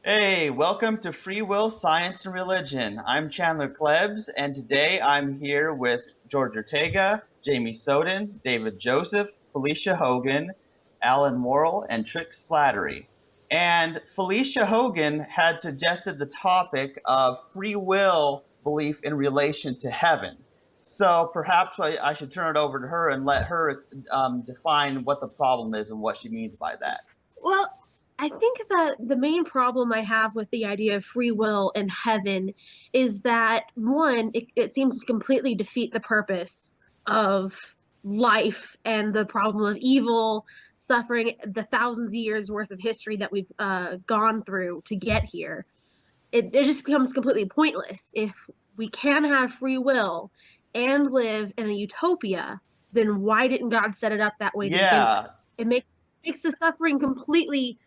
Hey, welcome to Free Will, Science, and Religion. I'm Chandler Klebs, and today I'm here with George Ortega, Jamie Soden, David Joseph, Felicia Hogan, Alan Worrell, and Trick Slattery. And Felicia Hogan had suggested the topic of free will belief in relation to heaven. So perhaps I should turn it over to her and let her define what the problem is and what she means by that. Well, I think that the main problem I have with the idea of free will and heaven is that one, it seems to completely defeat the purpose of life and the problem of evil, suffering, the thousands of years worth of history that we've gone through to get here. It just becomes completely pointless. If we can have free will and live in a utopia, then why didn't God set it up that way to begin with? Yeah, It makes the suffering completely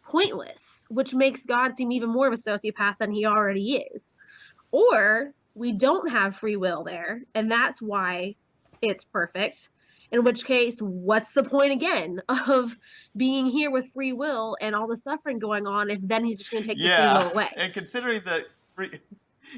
pointless, which makes God seem even more of a sociopath than he already is. Or we don't have free will there, and that's why it's perfect. In which case, what's the point again of being here with free will and all the suffering going on if then he's just going to take the free will yeah, away? and considering that free,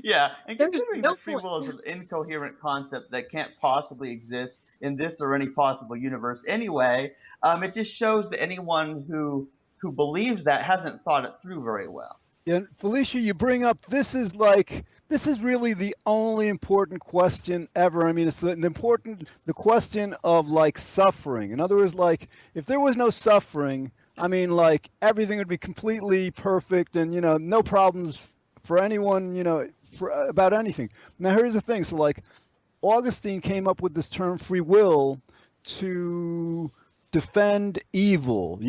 yeah, and There's considering no that free point. will is an incoherent concept that can't possibly exist in this or any possible universe anyway, it just shows that anyone who believes that hasn't thought it through very well. Yeah, Felicia, you bring up this is really the only important question ever. I mean, it's the question of like suffering. In other words, like if there was no suffering, I mean, like everything would be completely perfect and no problems for anyone, about anything. Now here's the thing. So like Augustine came up with this term free will to defend evil.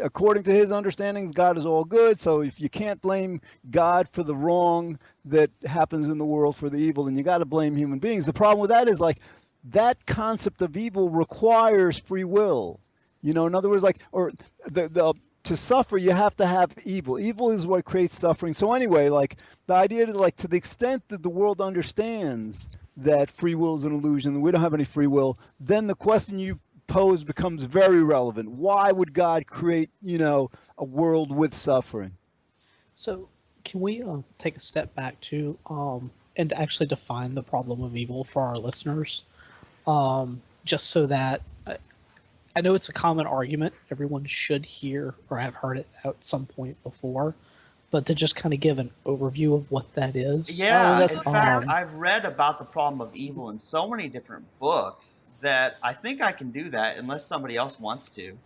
According to his understandings, God is all good. So if you can't blame God for the wrong that happens in the world, for the evil, then you got to blame human beings. The problem with that is like that concept of evil requires free will. In other words, like, or the to suffer, you have to have evil. Evil is what creates suffering. So anyway, like the idea is like to the extent that the world understands that free will is an illusion, we don't have any free will, then the question you pose becomes very relevant. Why would God create, a world with suffering? So, can we take a step back to and actually define the problem of evil for our listeners? Just so that I know it's a common argument, everyone should hear or have heard it at some point before, but to just kind of give an overview of what that is. Oh, and Yeah, that's in fact, Um, I've read about the problem of evil in so many different books that I think I can do that unless somebody else wants to.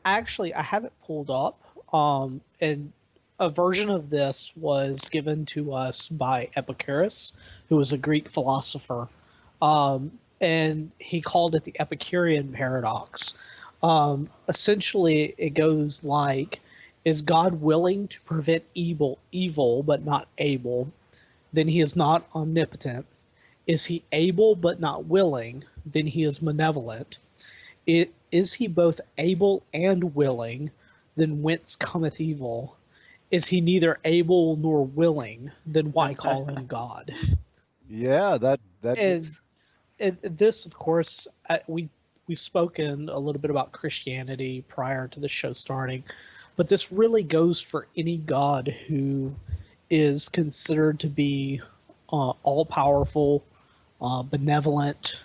Actually, I have it pulled up, and a version of this was given to us by Epicurus, who was a Greek philosopher, and he called it the Epicurean paradox. Essentially, it goes like, is God willing to prevent evil but not able? Then he is not omnipotent. Is he able but not willing? Then he is malevolent. Is he both able and willing? Then whence cometh evil? Is he neither able nor willing? Then why call him God? yeah, that And, makes and this, of course, we've spoken a little bit about Christianity prior to the show starting, but this really goes for any God who is considered to be all powerful, benevolent,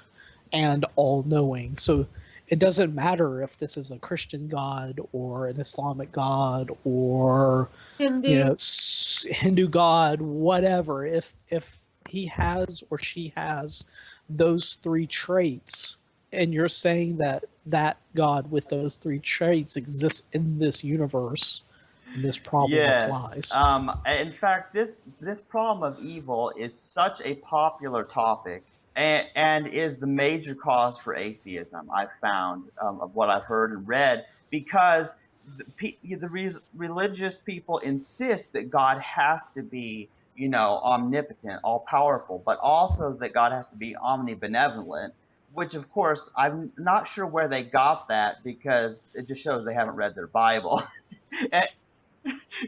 and all knowing. So it doesn't matter if this is a Christian God or an Islamic God or Hindu. Hindu God, whatever. If he has or she has those three traits, and you're saying that that God with those three traits exists in this universe, and this problem Yes. applies. In fact, this problem of evil is such a popular topic and is the major cause for atheism. I've found of what I've heard and read because religious people insist that God has to be, omnipotent, all powerful, but also that God has to be omnibenevolent. Which, of course, I'm not sure where they got that because it just shows they haven't read their Bible.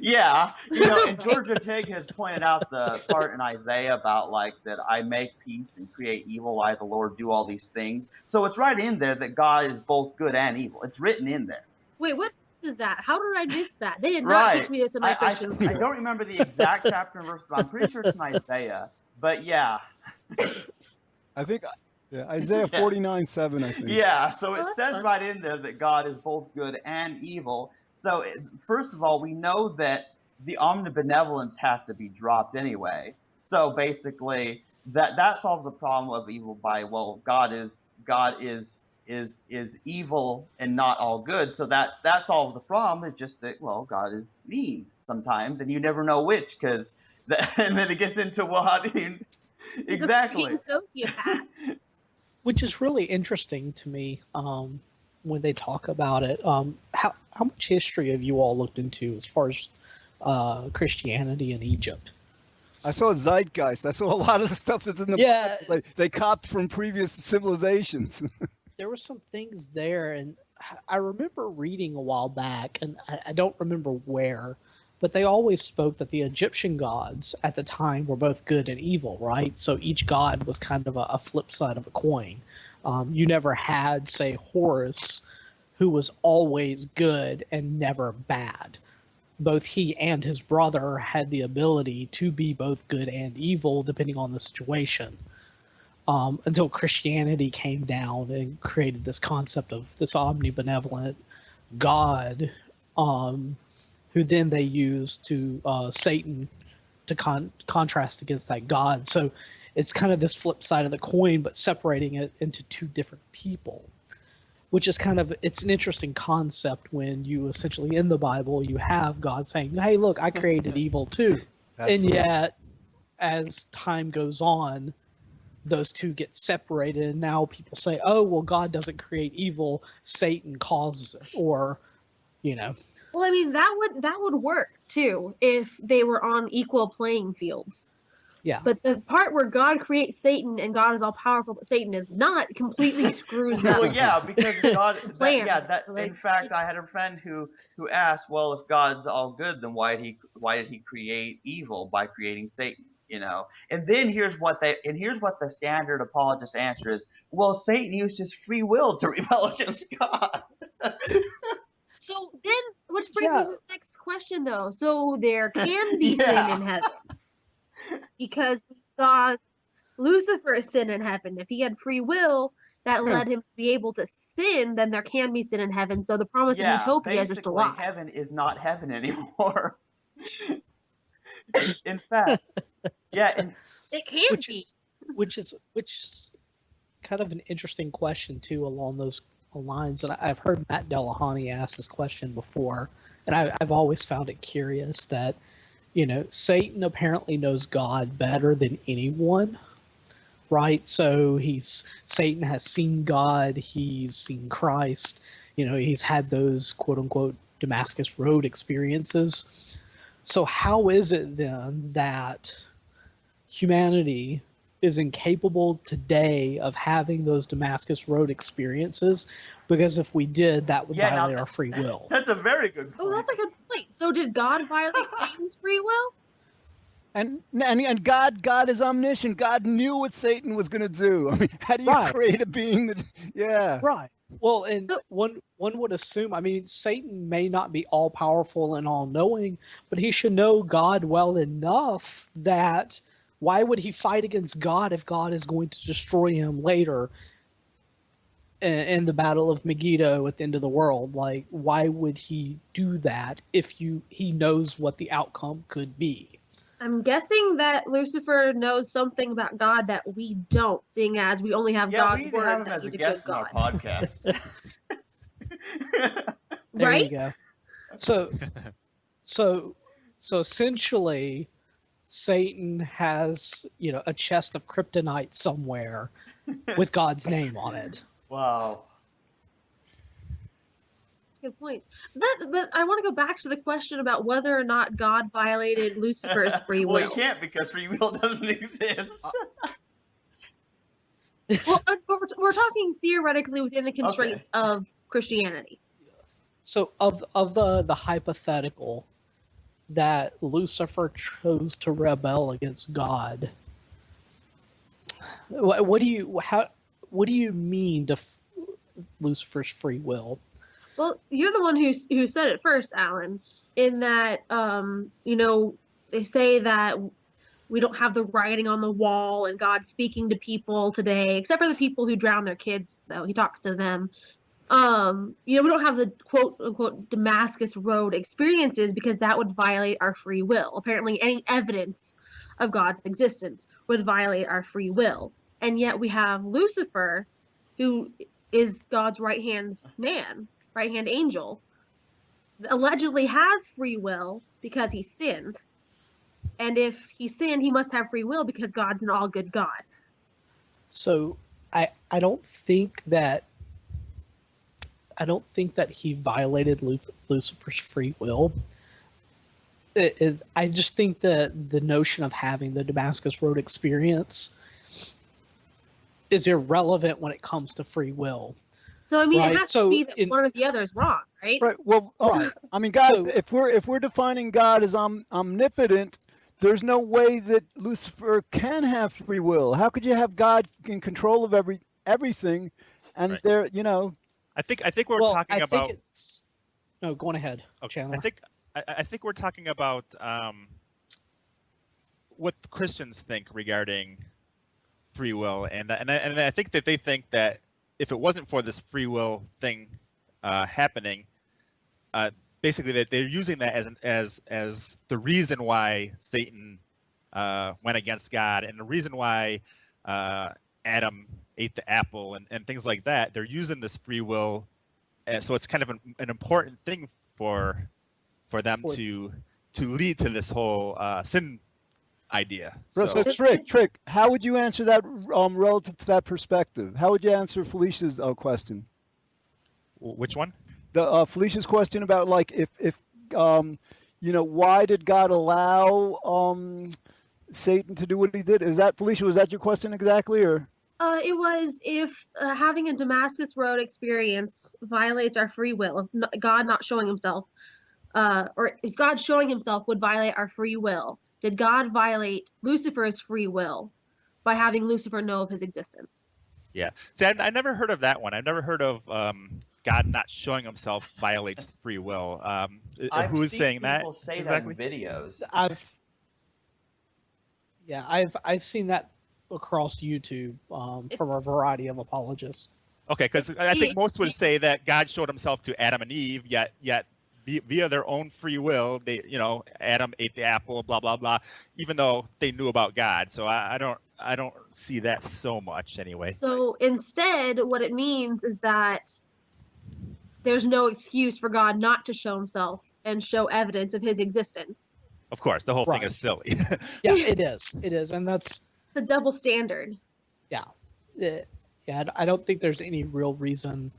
Yeah, and Right. Georgia Teg has pointed out the part in Isaiah about like that I make peace and create evil, I the Lord do all these things. So it's right in there that God is both good and evil. It's written in there. Wait, what? is that? How did I miss that? They did not Right. teach me this in my Christian I school. don't remember the exact chapter and verse, but I'm pretty sure it's in Isaiah. But yeah. I think, yeah, Isaiah Yeah. 49:7, I think. Yeah, so it that's says fun. right in there that God is both good and evil. So, first of all, we know that the omnibenevolence has to be dropped anyway. So basically, that solves the problem of evil by, well, God is evil and not all good. So that solves the problem. It's just that, well, God is mean sometimes, and you never know which, because and then it gets into, well, how do you He's a exactly? freaking sociopath. Which is really interesting to me when they talk about it. How much history have you all looked into as far as Christianity in Egypt? I saw Zeitgeist. I saw a lot of the stuff that's in the Yeah, Bible. They copied from previous civilizations. there were some things there, and I remember reading a while back, and I don't remember where, but they always spoke that the Egyptian gods at the time were both good and evil, right? So each god was kind of a flip side of a coin. You never had, say, Horus, who was always good and never bad. Both he and his brother had the ability to be both good and evil depending on the situation. Until Christianity came down and created this concept of this omnibenevolent God, who then they used to Satan to contrast against that God. So it's kind of this flip side of the coin, but separating it into two different people, which is kind of, it's an interesting concept when you essentially in the Bible you have God saying, "Hey, look, I created evil too," and yet as time goes on, those two get separated, and now people say, "Oh, well, God doesn't create evil; Satan causes it," or, you know. Well, I mean, that would work too if they were on equal playing fields. Yeah. But the part where God creates Satan and God is all powerful, but Satan is not, completely screws up. Well, yeah, because God. Plan. In fact, I had a friend who asked, well, if God's all good, then why did he create evil by creating Satan? You know. And then here's what the standard apologist answer is: well, Satan used his free will to rebel against God. So then, which brings me Yeah. to the next question, though. So there can be sin Yeah. in heaven because we saw Lucifer sin in heaven. If he had free will that led him to be able to sin, then there can be sin in heaven. So the promise of Yeah, utopia is just a basically, lie. heaven is not heaven anymore. In fact, yeah, and It can Which be. which kind of an interesting question too along those lines. And I've heard Matt Delahoney ask this question before, and I've always found it curious that, Satan apparently knows God better than anyone, right? So Satan has seen God, he's seen Christ, he's had those quote unquote Damascus Road experiences. So how is it then that humanity is incapable today of having those Damascus Road experiences? Because if we did, that would violate our free will. that's a very good point. Oh, that's a good point. So did God violate Satan's free will? And God is omniscient. God knew what Satan was going to do. I mean, how do you Right. create a being that? Yeah. Right. Well, and So- one would assume, I mean, Satan may not be all powerful and all knowing, but he should know God well enough that why would he fight against God if God is going to destroy him later in the Battle of Megiddo at the end of the world? Like, why would he do that if he knows what the outcome could be? I'm guessing that Lucifer knows something about God that we don't, seeing as we only have Yeah, God's we need to word have him that as a he's a guest good in our God. podcast. There Right? you go. So essentially, Satan has, a chest of kryptonite somewhere with God's name on it. Wow. That's a good point. But I want to go back to the question about whether or not God violated Lucifer's free will. Well, he can't because free will doesn't exist. Well, but we're talking theoretically within the constraints of Christianity. So of the hypothetical that Lucifer chose to rebel against God, what do you mean to Lucifer's free will? Well, you're the one who said it first, Alan, in that they say that we don't have the writing on the wall and God speaking to people today, except for the people who drown their kids, though. He talks to them. We don't have the quote unquote Damascus Road experiences because that would violate our free will. Apparently, any evidence of God's existence would violate our free will. And yet we have Lucifer, who is God's right-hand man, right-hand angel, allegedly has free will because he sinned. And if he sinned, he must have free will because God's an all-good God. So I don't think that he violated Lucifer's free will. I just think that the notion of having the Damascus Road experience is irrelevant when it comes to free will. So I mean, right? It has to be that one or the other is wrong, right? Right. Well, right. I mean, guys, if we're defining God as omnipotent, there's no way that Lucifer can have free will. How could you have God in control of everything, and there, I think we're talking about. No, go on ahead, Chandler. I think we're talking about what Christians think regarding free will, and I think that they think that if it wasn't for this free will thing happening, basically that they're using that as the reason why Satan went against God, and the reason why Adam ate the apple, and things like that. They're using this free will, so it's kind of an important thing for them to lead to this whole sin idea. So Trick, how would you answer that relative to that perspective? How would you answer Felicia's question? Which one? The Felicia's question about like if why did God allow Satan to do what he did? Is that, Felicia, was that your question exactly, or? It was if having a Damascus Road experience violates our free will, if God not showing himself, or if God showing himself would violate our free will, did God violate Lucifer's free will by having Lucifer know of his existence? Yeah. See, I never heard of that one. I've never heard of God not showing himself violates free will. Who is saying that? People say exactly? That in videos. I've seen that across YouTube from a variety of apologists. Okay, because I think most would say that God showed himself to Adam and Eve, yet via their own free will, they, Adam ate the apple, blah blah blah, even though they knew about God. So I don't see that so much anyway. So instead, what it means is that there's no excuse for God not to show himself and show evidence of his existence. Of course, the whole thing is silly. Yeah, it is, and that's the double standard. Yeah, I don't think there's any real reason,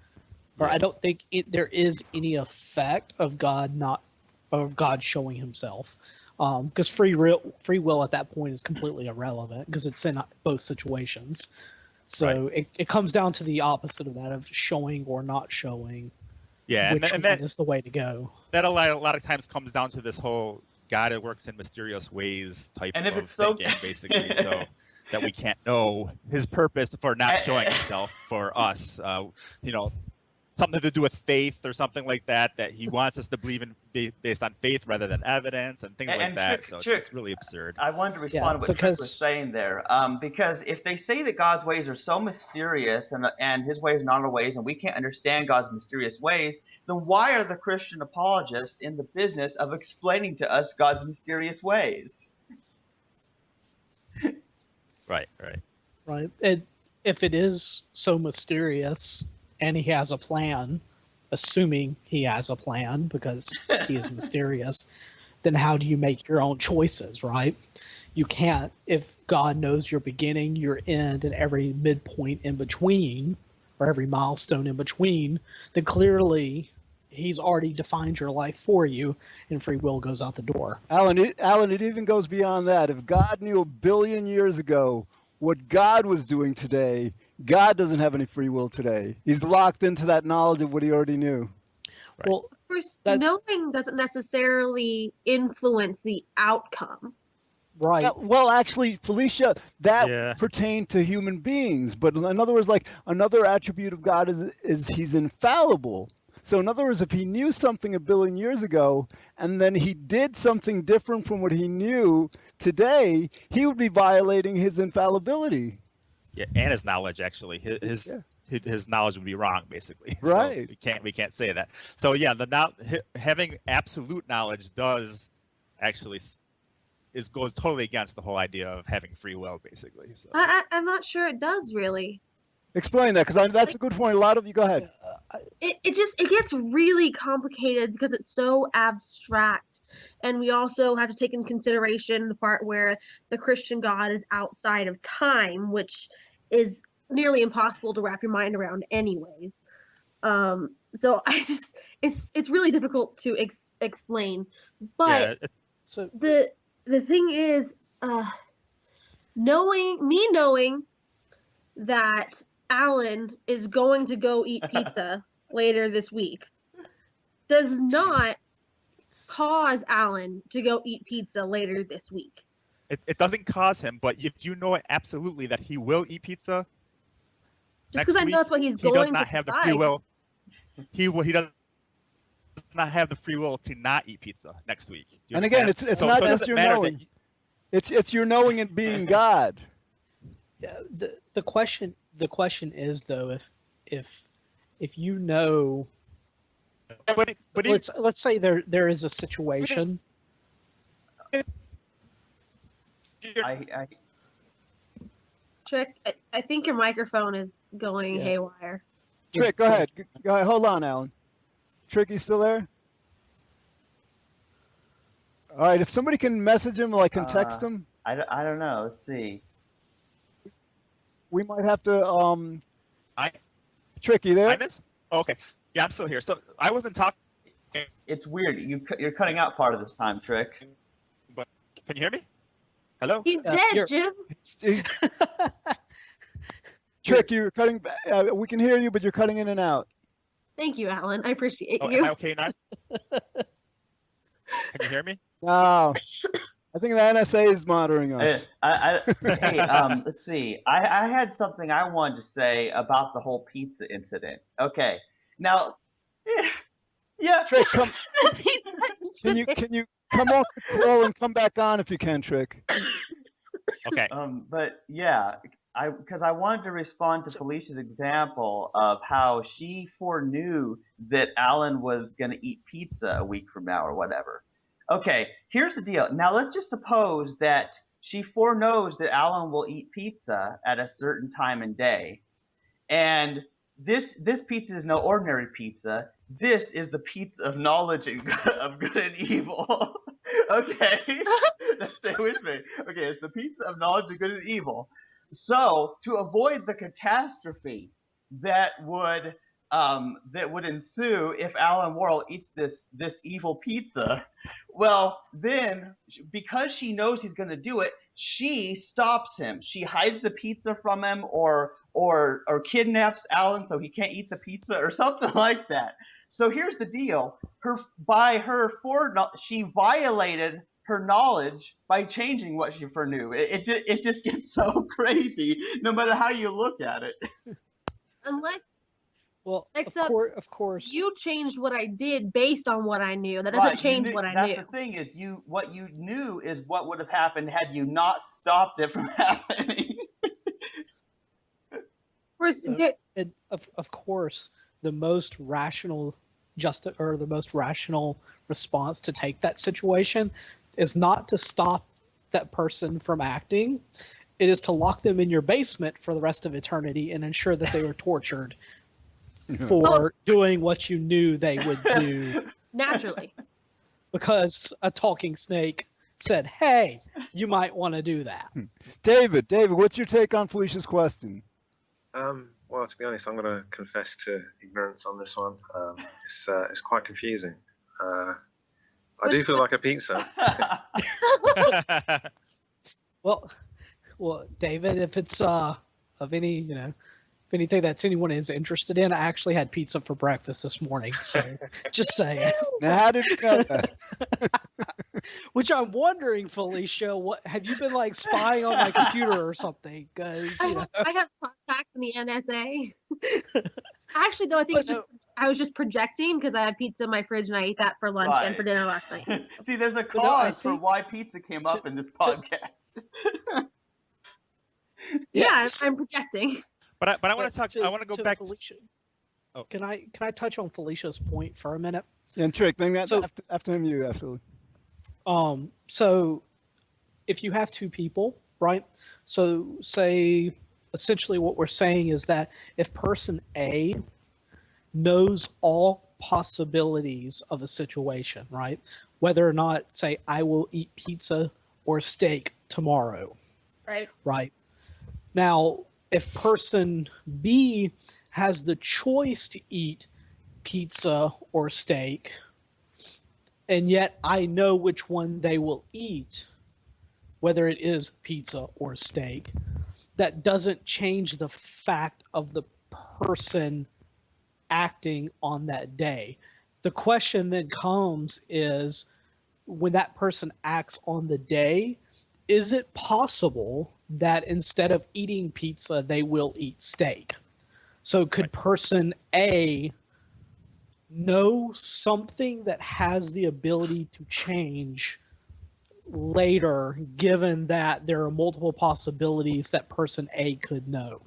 or I don't think there is any effect of God showing himself, because free will at that point is completely irrelevant because it's in both situations. So it comes down to the opposite of that, of showing or not showing. Yeah, and that is the way to go. That a lot of times comes down to this whole God works in mysterious ways type and if of it's thinking, basically. So that we can't know his purpose for not showing himself for us. Something to do with faith or something like that he wants us to believe in based on faith rather than evidence and things like that. So it's really absurd. I wanted to respond to what Trick was saying there, because if they say that God's ways are so mysterious and his ways are not our ways and we can't understand God's mysterious ways, then why are the Christian apologists in the business of explaining to us God's mysterious ways? Right. And if it is so mysterious and he has a plan, assuming he has a plan because he is mysterious, then how do you make your own choices, right? You can't. If God knows your beginning, your end, and every midpoint in between, or every milestone in between, then clearly he's already defined your life for you, and free will goes out the door. Alan, it even goes beyond that. If God knew 1 billion years ago what God was doing today, God doesn't have any free will today. He's locked into that knowledge of what he already knew. Right. Well, of course, knowing doesn't necessarily influence the outcome. Right. Well, actually, Felicia, that pertained to human beings. But in other words, like another attribute of God is he's infallible. So in other words, if he knew something a billion years ago and then he did something different from what he knew today, he would be violating his infallibility. Yeah, and his knowledge actually. Yeah. His knowledge would be wrong, basically. Right. So we can't say that. So yeah, having absolute knowledge does actually goes totally against the whole idea of having free will, basically. So I'm not sure it does really. Explain that, because that's a good point. A lot of you, go ahead. It gets really complicated because it's so abstract, and we also have to take into consideration the part where the Christian God is outside of time, which is nearly impossible to wrap your mind around anyways. So it's really difficult to explain, but yeah, So the thing is, knowing that Alan is going to go eat pizza later this week does not cause Alan to go eat pizza later this week. it doesn't cause him, but if you know absolutely that he will eat pizza, Just because I know that's what he's he going does not to have the decide. free will. He does not have the free will to not eat pizza next week. Do you And again, understand? it's So not it just doesn't your matter knowing. that It's your knowing and being God. yeah, the question is though, if you know, but let's say there is a situation. I Trick, I think your microphone is going Yeah. haywire. Trick, go ahead. Go ahead. Hold on, Alan. Trick, you still there? All right, if somebody can message him, like can text him, I don't know. Let's see. we might have to. I Trick, you there? Linus? Oh, okay. Yeah, I'm still here. So I wasn't talking, It's weird. You're cutting out part of this time, Trick. but can you hear me? Hello? He's Yeah, dead, Jim. Trick, you're cutting. We can hear you, but you're cutting in and out. Thank you, Alan. I appreciate Oh, you. am I okay now? Can you hear me? No, I think the NSA is monitoring us. Hey, let's see. I had something I wanted to say about the whole pizza incident. Okay, now, yeah. Trick, Can can you come off the call and come back on if you can, Trick? okay. But yeah, because I wanted to respond to Felicia's example of how she foreknew that Alan was going to eat pizza a week from now or whatever. Okay, here's the deal. Now let's just suppose that she foreknows that Alan will eat pizza at a certain time and day, and this pizza is no ordinary pizza. This is the pizza of knowledge of good and evil. Okay, stay with me. Okay, it's the pizza of knowledge of good and evil. So to avoid the catastrophe that would ensue if Alan Worrell eats this evil pizza, well then because she knows he's going to do it, she stops him. She hides the pizza from him, or kidnaps Alan so he can't eat the pizza or something like that. So here's the deal: she violated her knowledge by changing what she foreknew. It just gets so crazy, no matter how you look at it. Unless Well, Except of course, you changed what I did based on what I knew. That doesn't change what I knew. That's the thing, is what you knew is what would have happened had you not stopped it from happening. of course, the most rational the most rational response to take that situation is not to stop that person from acting. It is to lock them in your basement for the rest of eternity and ensure that they were tortured for doing what you knew they would do. Naturally. Because a talking snake said, hey, you might want to do that. David, what's your take on Felicia's question? Well, to be honest, I'm going to confess to ignorance on this one. It's quite confusing. I do feel like a pizza. Well, David, if it's of any, if anything that's anyone is interested in, I actually had pizza for breakfast this morning. So just saying. Now, how did you know that? Which I'm wondering, Felicia, what have you been like spying on my computer or something? Because I have contacts in the NSA. Actually, no, I think it's just I was just projecting because I had pizza in my fridge and I ate that for lunch and for Right. dinner last night. See, there's a But no, I cause for think why pizza came up in this podcast. Yeah, I'm projecting. But I want but to talk. I want to go back. Felicia. Oh. Can I touch on Felicia's point for a minute? And Trick, then So- after him, you absolutely. So if you have two people, right? So say essentially what we're saying is that if person A knows all possibilities of a situation, right? Whether or not, say, I will eat pizza or steak tomorrow, Right. right? Now, if person B has the choice to eat pizza or steak, and yet I know which one they will eat, whether it is pizza or steak, that doesn't change the fact of the person acting on that day. The question then comes is, when that person acts on the day, is it possible that instead of eating pizza, they will eat steak? So could person A know something that has the ability to change later, given that there are multiple possibilities that person A could know,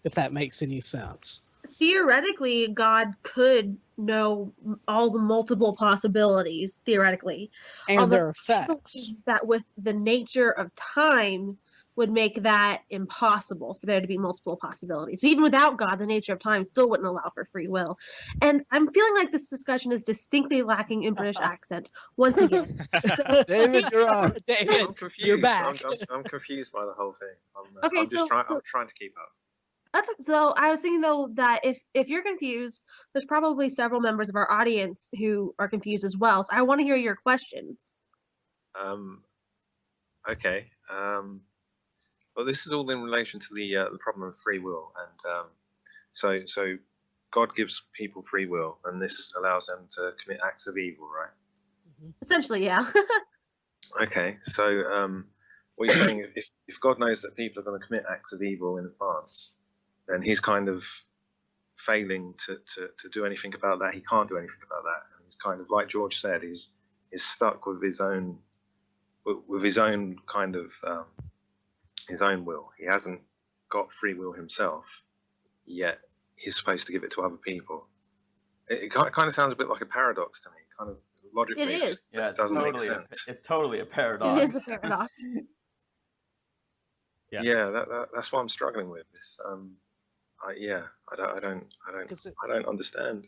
if that makes any sense? Theoretically, God could know all the multiple possibilities, theoretically. And Although their I effects. believe that with the nature of time would make that impossible for there to be multiple possibilities. So even without God, the nature of time still wouldn't allow for free will. And I'm feeling like this discussion is distinctly lacking in British accent once again. So, David, you're on. David, I'm confused. you're back. I'm confused by the whole thing. Okay, I'm just so- I'm trying to keep up. so I was thinking though that if you're confused, there's probably several members of our audience who are confused as well. So I want to hear your questions. Okay. Well, this is all in relation to the problem of free will, and so God gives people free will, and this allows them to commit acts of evil, right? Essentially, yeah. Okay. So what you're saying, if God knows that people are going to commit acts of evil in advance, then He's kind of failing to do anything about that. He can't do anything about that, and he's kind of, like George said, he's stuck with his own kind of his own will. He hasn't got free will himself, yet he's supposed to give it to other people. It kind of sounds a bit like a paradox to me. Kind of logically, It is. just Yeah, it's doesn't totally make sense. it's totally a paradox. It is a paradox. Yeah. Yeah, that's what I'm struggling with. This, I don't understand.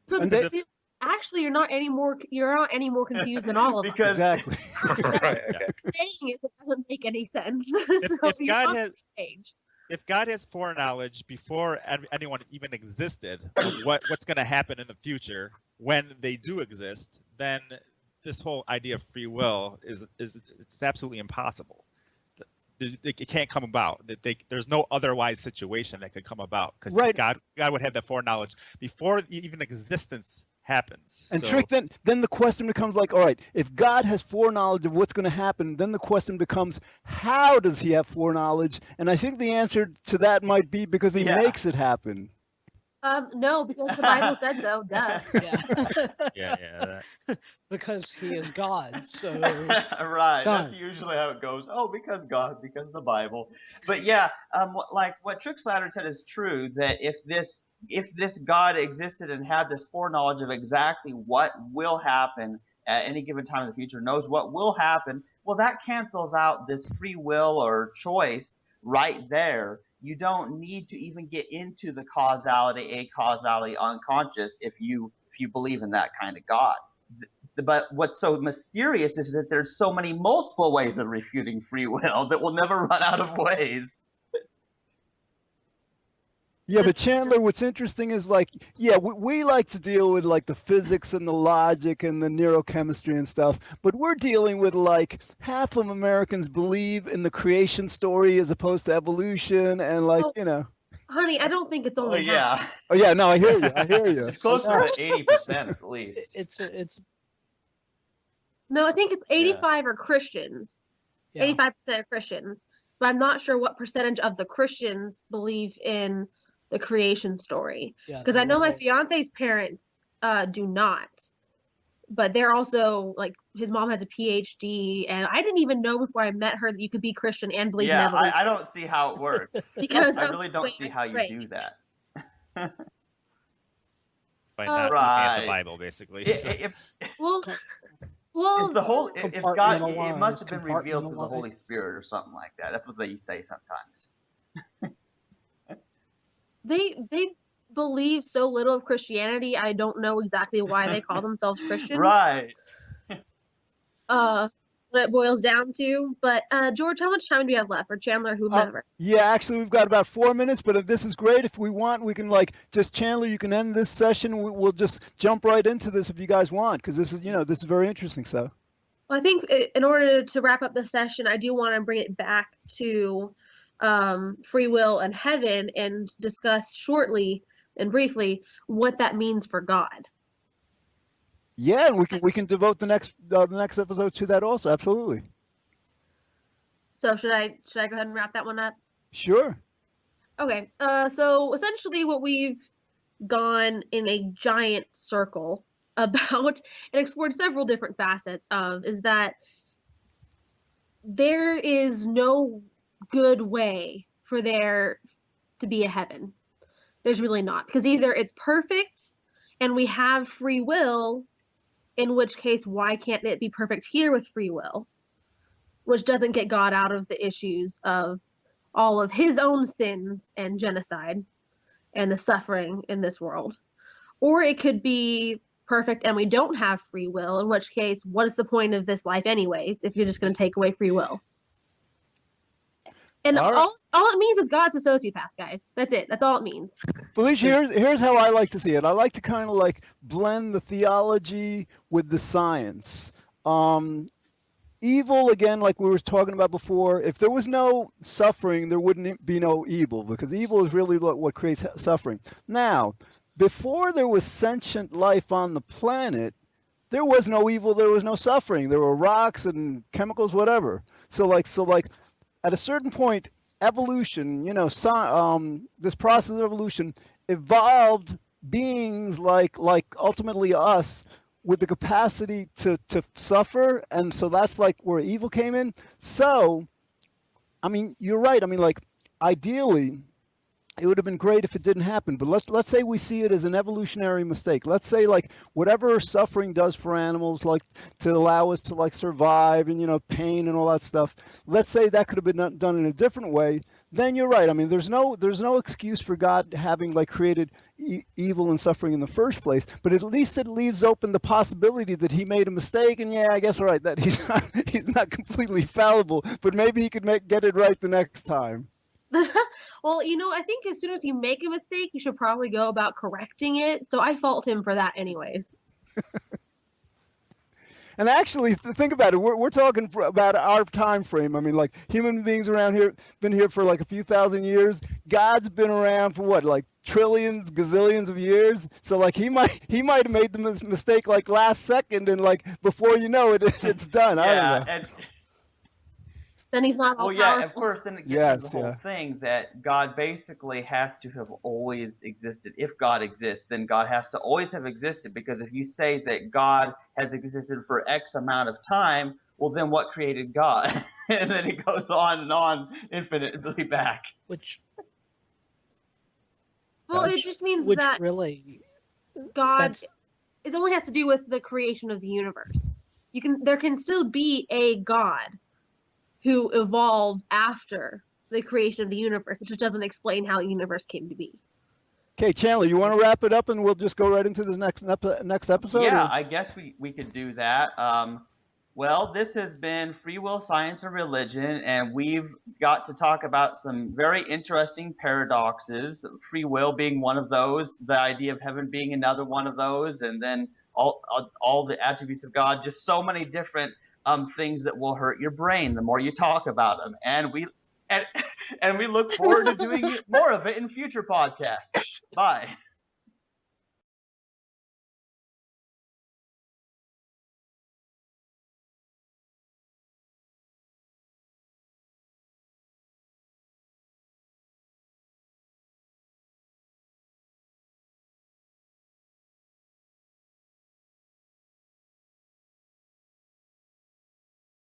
So And actually, you're not any more confused than all of us. Because Exactly. Right. Okay. What you're saying is it doesn't make any sense. If, So if you're God on has the same page. if God has foreknowledge before anyone even existed of what's going to happen in the future when they do exist, then this whole idea of free will is it's absolutely impossible. It can't come about. There's no otherwise situation that could come about because Right. God would have that foreknowledge before even existence happens. And So- Trick, then the question becomes like, all right, if God has foreknowledge of what's going to happen, then the question becomes, how does He have foreknowledge? And I think the answer to that might be because He Yeah. makes it happen. No, because the Bible said so. Duh. Yeah. Because he is God. So right, Done. that's usually how it goes. Oh, because God, because of the Bible. But yeah, like what Trick Slattery said is true. That if this God existed and had this foreknowledge of exactly what will happen at any given time in the future, knows what will happen, well, that cancels out this free will or choice right there. You don't need to even get into the causality, acausality, unconscious if you believe in that kind of God. But what's so mysterious is that there's so many multiple ways of refuting free will that we'll never run out of ways. Yeah, but That's true. Chandler, what's interesting is like, yeah, we like to deal with like the physics and the logic and the neurochemistry and stuff, but we're dealing with like half of Americans believe in the creation story as opposed to evolution and like, Oh. you know. Honey, I don't think it's Oh only half. yeah, Oh yeah, no, I hear you. I hear you. it's closer to 80% at least. it's No, I think it's 85 are Christians. yeah. 85% are Christians. But I'm not sure what percentage of the Christians believe in the creation story. Yeah, Because the I know my literal- fiance's parents do not, but they're also like his mom has a PhD, and I didn't even know before I met her that you could be Christian and believe in Yeah, evolution. I don't see how it works. Because I of really the don't way see I'm how you do raised. that. By not looking at the Right. Bible, basically. So- If Well, if well, the whole if God, it must have been revealed through the Holy Compartmentalize. Spirit or something like that. That's what they say sometimes. they believe so little of Christianity. I don't know exactly why they call themselves Christians. Right. What it boils down to. But George, how much time do you have left? Or Chandler, whomever? Yeah, actually, we've got about 4 minutes, but if this is great. If we want, we can like just Chandler. You can end this session. We'll just jump right into this if you guys want, because this is this is very interesting. So. Well, I think in order to wrap up the session, I do want to bring it back to free will and heaven and discuss shortly and briefly what that means for God. Yeah, and we can devote the next episode to that also. Absolutely. So should I go ahead and wrap that one up? Sure. Okay. So essentially, what we've gone in a giant circle about and explored several different facets of is that there is no good way for there to be a heaven. There's really not, because either it's perfect and we have free will, in which case why can't it be perfect here with free will, which doesn't get God out of the issues of all of his own sins and genocide and the suffering in this world. Or it could be perfect and we don't have free will, in which case what is the point of this life anyways if you're just going to take away free will? And All right. all it means is God's a sociopath, guys. That's it. That's all it means. Felicia, here's how I like to see it. I like to kind of like blend the theology with the science. Evil, again, like we were talking about before, if there was no suffering, there wouldn't be no evil, because evil is really what creates suffering. Now, before there was sentient life on the planet, there was no evil, there was no suffering. There were rocks and chemicals, whatever. So like at a certain point, evolution, this process of evolution evolved beings like ultimately us with the capacity to suffer, and so that's like where evil came in. So, I mean, you're right. I mean, like ideally, it would have been great if it didn't happen, but let's say we see it as an evolutionary mistake. Let's say like whatever suffering does for animals, like to allow us to like survive and pain and all that stuff. Let's say that could have been done in a different way. Then you're right. I mean, there's no excuse for God having like created evil and suffering in the first place. But at least it leaves open the possibility that he made a mistake. And yeah, I guess right that he's not completely fallible, but maybe he could get it right the next time. Well, I think as soon as you make a mistake, you should probably go about correcting it. So I fault him for that anyways. And actually, think about it. We're talking about our time frame. I mean, like human beings around here been here for like a few thousand years. God's been around for what, like trillions, gazillions of years. So like he might have made the mistake like last second, and like before you know it, it's done. I don't know. And then he's not all well, yeah, powerful. of course. Then it gets to the whole thing that God basically has to have always existed. If God exists, then God has to always have existed. Because if you say that God has existed for X amount of time, well, then what created God? And then it goes on and on infinitely back. Well, it just means which that really God, it only has to do with the creation of the universe. There can still be a God who evolved after the creation of the universe. It just doesn't explain how the universe came to be. Okay, Chandler, you want to wrap it up, and we'll just go right into this next episode? Yeah, or? I guess we could do that. Well, this has been Free Will, Science, and Religion, and we've got to talk about some very interesting paradoxes, free will being one of those, the idea of heaven being another one of those, and then all the attributes of God, just so many different things that will hurt your brain the more you talk about them. And we look forward to doing more of it in future podcasts. Bye.